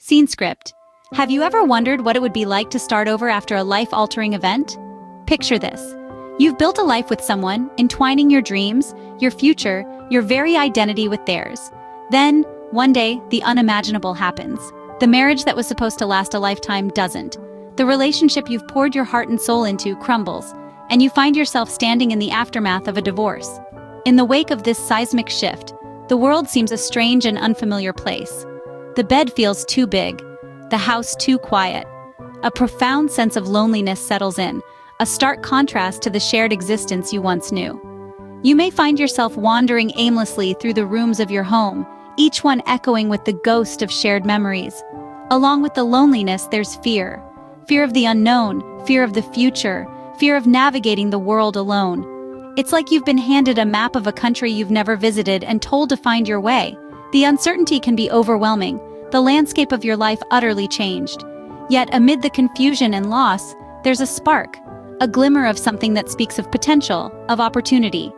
Scene script. Have you ever wondered what it would be like to start over after a life-altering event? Picture this. You've built a life with someone, entwining your dreams, your future, your very identity with theirs. Then, one day, the unimaginable happens. The marriage that was supposed to last a lifetime doesn't. The relationship you've poured your heart and soul into crumbles, and you find yourself standing in the aftermath of a divorce. In the wake of this seismic shift, the world seems a strange and unfamiliar place. The bed feels too big, the house too quiet. A profound sense of loneliness settles in, a stark contrast to the shared existence you once knew. You may find yourself wandering aimlessly through the rooms of your home, each one echoing with the ghost of shared memories. Along with the loneliness, there's fear. Fear of the unknown, fear of the future, fear of navigating the world alone. It's like you've been handed a map of a country you've never visited and told to find your way. The uncertainty can be overwhelming, the landscape of your life utterly changed. Yet amid the confusion and loss, there's a spark, a glimmer of something that speaks of potential, of opportunity.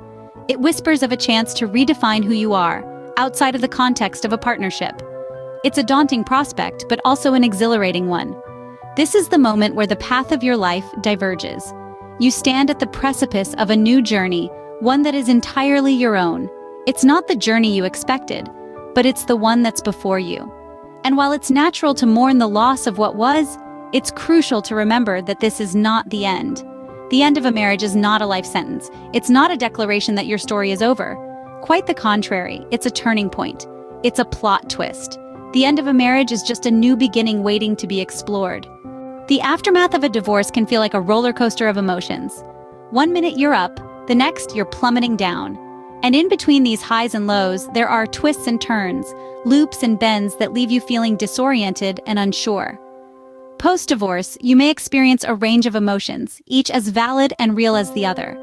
It whispers of a chance to redefine who you are, outside of the context of a partnership. It's a daunting prospect, but also an exhilarating one. This is the moment where the path of your life diverges. You stand at the precipice of a new journey, one that is entirely your own. It's not the journey you expected, but it's the one that's before you. And while it's natural to mourn the loss of what was, it's crucial to remember that this is not the end. The end of a marriage is not a life sentence. It's not a declaration that your story is over. Quite the contrary, it's a turning point. It's a plot twist. The end of a marriage is just a new beginning waiting to be explored. The aftermath of a divorce can feel like a roller coaster of emotions. One minute you're up, the next you're plummeting down. And in between these highs and lows, there are twists and turns, loops and bends that leave you feeling disoriented and unsure. Post-divorce, you may experience a range of emotions, each as valid and real as the other.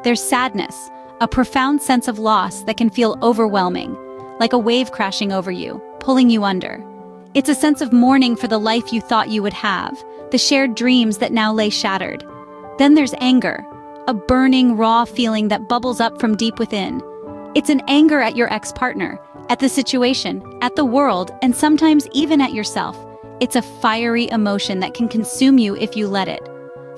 There's sadness, a profound sense of loss that can feel overwhelming, like a wave crashing over you, pulling you under. It's a sense of mourning for the life you thought you would have, the shared dreams that now lay shattered. Then there's anger, a burning, raw feeling that bubbles up from deep within. It's an anger at your ex-partner, at the situation, at the world, and sometimes even at yourself. It's a fiery emotion that can consume you if you let it.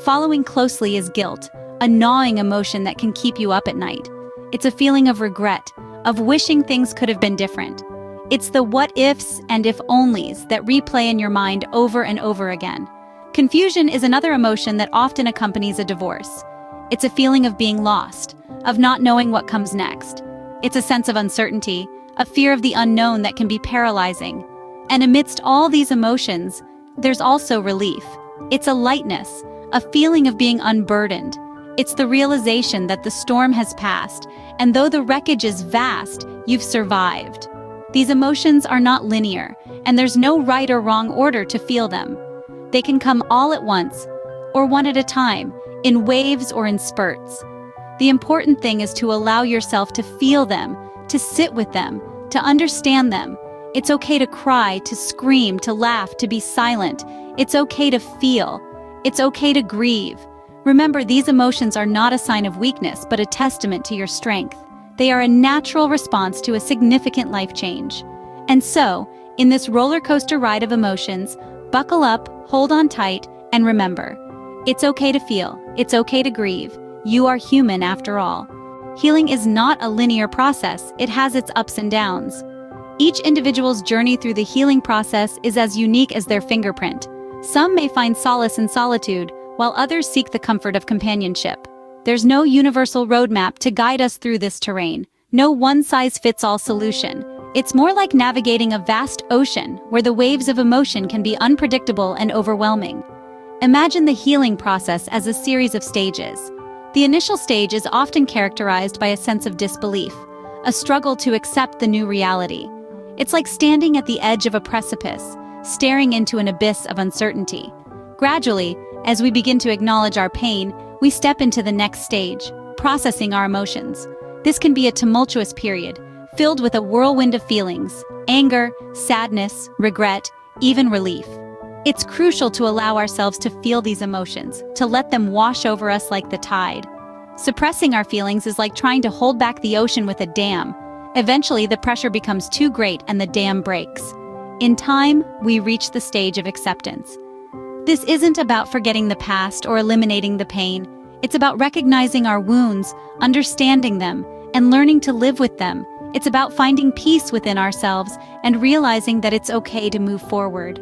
Following closely is guilt, a gnawing emotion that can keep you up at night. It's a feeling of regret, of wishing things could have been different. It's the what-ifs and if-onlys that replay in your mind over and over again. Confusion is another emotion that often accompanies a divorce. It's a feeling of being lost, of not knowing what comes next. It's a sense of uncertainty, a fear of the unknown that can be paralyzing. And amidst all these emotions, there's also relief. It's a lightness, a feeling of being unburdened. It's the realization that the storm has passed, and though the wreckage is vast, you've survived. These emotions are not linear, and there's no right or wrong order to feel them. They can come all at once, or one at a time, in waves or in spurts. The important thing is to allow yourself to feel them, to sit with them, to understand them. It's okay to cry, to scream, to laugh, to be silent. It's okay to feel. It's okay to grieve. Remember, these emotions are not a sign of weakness, but a testament to your strength. They are a natural response to a significant life change. And so, in this roller coaster ride of emotions, buckle up, hold on tight, and remember, it's okay to feel, it's okay to grieve. You are human after all. Healing is not a linear process, it has its ups and downs. Each individual's journey through the healing process is as unique as their fingerprint. Some may find solace in solitude, while others seek the comfort of companionship. There's no universal roadmap to guide us through this terrain, no one-size-fits-all solution. It's more like navigating a vast ocean where the waves of emotion can be unpredictable and overwhelming. Imagine the healing process as a series of stages. The initial stage is often characterized by a sense of disbelief, a struggle to accept the new reality. It's like standing at the edge of a precipice, staring into an abyss of uncertainty. Gradually, as we begin to acknowledge our pain, we step into the next stage, processing our emotions. This can be a tumultuous period, filled with a whirlwind of feelings: anger, sadness, regret, even relief. It's crucial to allow ourselves to feel these emotions, to let them wash over us like the tide. Suppressing our feelings is like trying to hold back the ocean with a dam. Eventually, the pressure becomes too great and the dam breaks. In time, we reach the stage of acceptance. This isn't about forgetting the past or eliminating the pain. It's about recognizing our wounds, understanding them, and learning to live with them. It's about finding peace within ourselves and realizing that it's okay to move forward.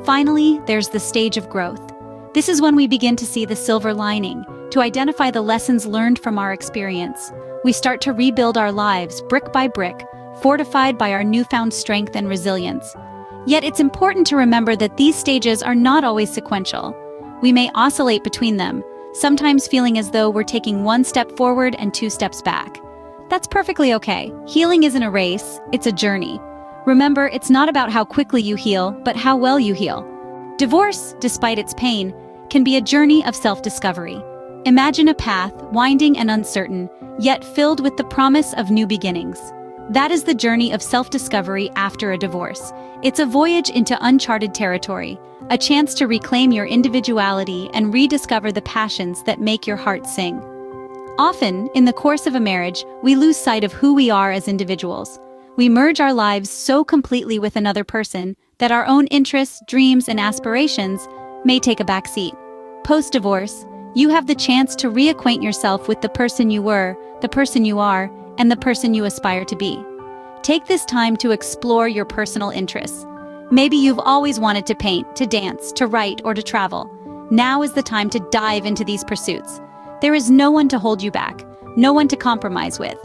Finally, there's the stage of growth. This is when we begin to see the silver lining, to identify the lessons learned from our experience. We start to rebuild our lives brick by brick, fortified by our newfound strength and resilience. Yet it's important to remember that these stages are not always sequential. We may oscillate between them, sometimes feeling as though we're taking one step forward and two steps back. That's perfectly okay. Healing isn't a race, it's a journey. Remember, it's not about how quickly you heal, but how well you heal. Divorce, despite its pain, can be a journey of self-discovery. Imagine a path, winding and uncertain, yet filled with the promise of new beginnings. That is the journey of self-discovery after a divorce. It's a voyage into uncharted territory, a chance to reclaim your individuality and rediscover the passions that make your heart sing. Often, in the course of a marriage, we lose sight of who we are as individuals. We merge our lives so completely with another person that our own interests, dreams, and aspirations may take a backseat. Post-divorce, you have the chance to reacquaint yourself with the person you were, the person you are, and the person you aspire to be. Take this time to explore your personal interests. Maybe you've always wanted to paint, to dance, to write, or to travel. Now is the time to dive into these pursuits. There is no one to hold you back, no one to compromise with.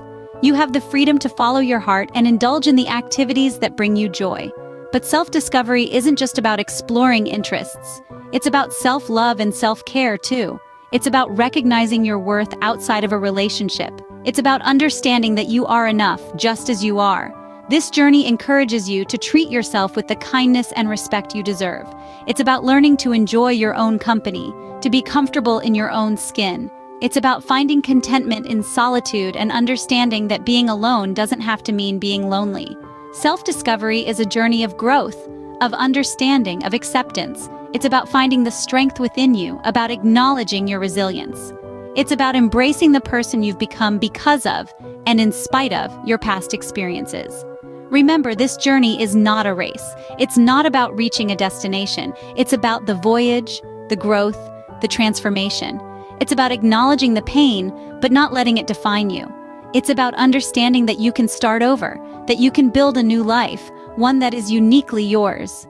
You have the freedom to follow your heart and indulge in the activities that bring you joy. But self-discovery isn't just about exploring interests. It's about self-love and self-care too. It's about recognizing your worth outside of a relationship. It's about understanding that you are enough, just as you are. This journey encourages you to treat yourself with the kindness and respect you deserve. It's about learning to enjoy your own company, to be comfortable in your own skin. It's about finding contentment in solitude and understanding that being alone doesn't have to mean being lonely. Self-discovery is a journey of growth, of understanding, of acceptance. It's about finding the strength within you, about acknowledging your resilience. It's about embracing the person you've become because of, and in spite of, your past experiences. Remember, this journey is not a race. It's not about reaching a destination. It's about the voyage, the growth, the transformation. It's about acknowledging the pain, but not letting it define you. It's about understanding that you can start over, that you can build a new life, one that is uniquely yours.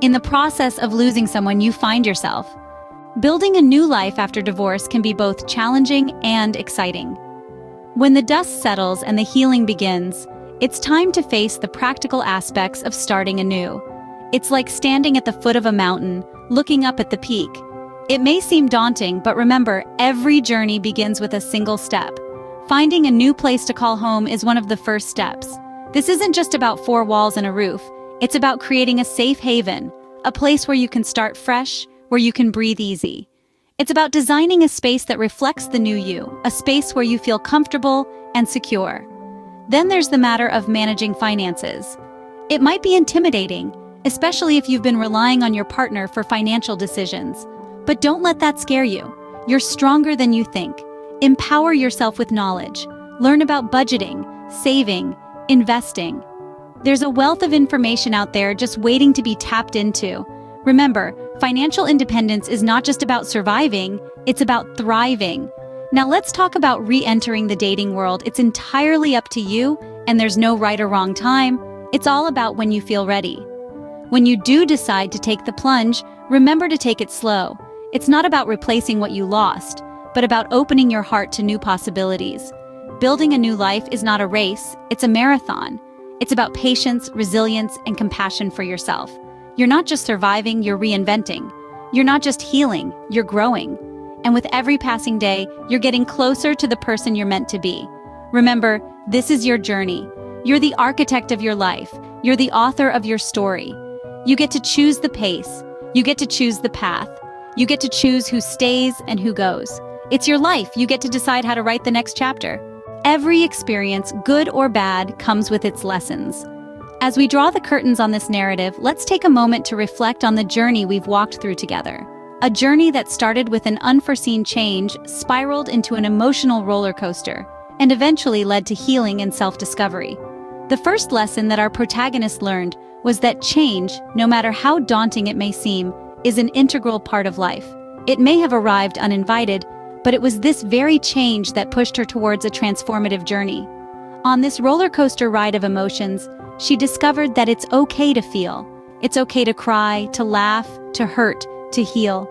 In the process of losing someone, you find yourself. Building a new life after divorce can be both challenging and exciting. When the dust settles and the healing begins, it's time to face the practical aspects of starting anew. It's like standing at the foot of a mountain, looking up at the peak. It may seem daunting, but remember, every journey begins with a single step. Finding a new place to call home is one of the first steps. This isn't just about four walls and a roof. It's about creating a safe haven, a place where you can start fresh, where you can breathe easy. It's about designing a space that reflects the new you, a space where you feel comfortable and secure. Then there's the matter of managing finances. It might be intimidating, especially if you've been relying on your partner for financial decisions. But don't let that scare you. You're stronger than you think. Empower yourself with knowledge. Learn about budgeting, saving, investing. There's a wealth of information out there just waiting to be tapped into. Remember, financial independence is not just about surviving, it's about thriving. Now let's talk about re-entering the dating world. It's entirely up to you, and there's no right or wrong time. It's all about when you feel ready. When you do decide to take the plunge, remember to take it slow. It's not about replacing what you lost, but about opening your heart to new possibilities. Building a new life is not a race, it's a marathon. It's about patience, resilience, and compassion for yourself. You're not just surviving, you're reinventing. You're not just healing, you're growing. And with every passing day, you're getting closer to the person you're meant to be. Remember, this is your journey. You're the architect of your life. You're the author of your story. You get to choose the pace. You get to choose the path. You get to choose who stays and who goes. It's your life. You get to decide how to write the next chapter. Every experience, good or bad, comes with its lessons. As we draw the curtains on this narrative, let's take a moment to reflect on the journey we've walked through together. A journey that started with an unforeseen change, spiraled into an emotional roller coaster, and eventually led to healing and self-discovery. The first lesson that our protagonist learned was that change, no matter how daunting it may seem, is an integral part of life. It may have arrived uninvited, but it was this very change that pushed her towards a transformative journey. On this roller coaster ride of emotions, she discovered that it's okay to feel. It's okay to cry, to laugh, to hurt, to heal.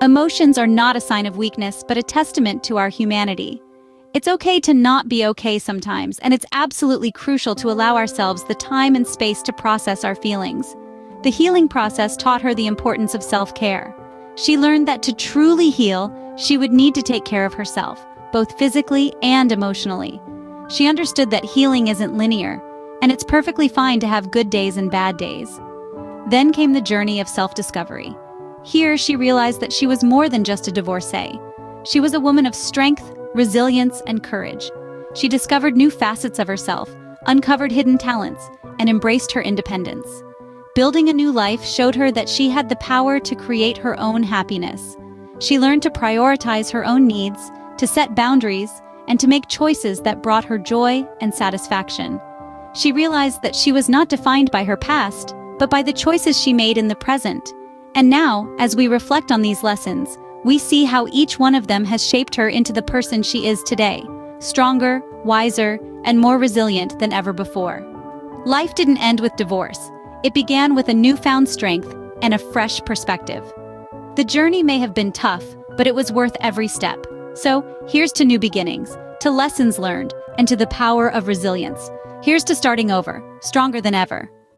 Emotions are not a sign of weakness, but a testament to our humanity. It's okay to not be okay sometimes, and it's absolutely crucial to allow ourselves the time and space to process our feelings. The healing process taught her the importance of self-care. She learned that to truly heal, she would need to take care of herself, both physically and emotionally. She understood that healing isn't linear, and it's perfectly fine to have good days and bad days. Then came the journey of self-discovery. Here, she realized that she was more than just a divorcee. She was a woman of strength, resilience, and courage. She discovered new facets of herself, uncovered hidden talents, and embraced her independence. Building a new life showed her that she had the power to create her own happiness. She learned to prioritize her own needs, to set boundaries, and to make choices that brought her joy and satisfaction. She realized that she was not defined by her past, but by the choices she made in the present. And now, as we reflect on these lessons, we see how each one of them has shaped her into the person she is today, stronger, wiser, and more resilient than ever before. Life didn't end with divorce. It began with a newfound strength and a fresh perspective. The journey may have been tough, but it was worth every step. So, here's to new beginnings, to lessons learned, and to the power of resilience. Here's to starting over, stronger than ever.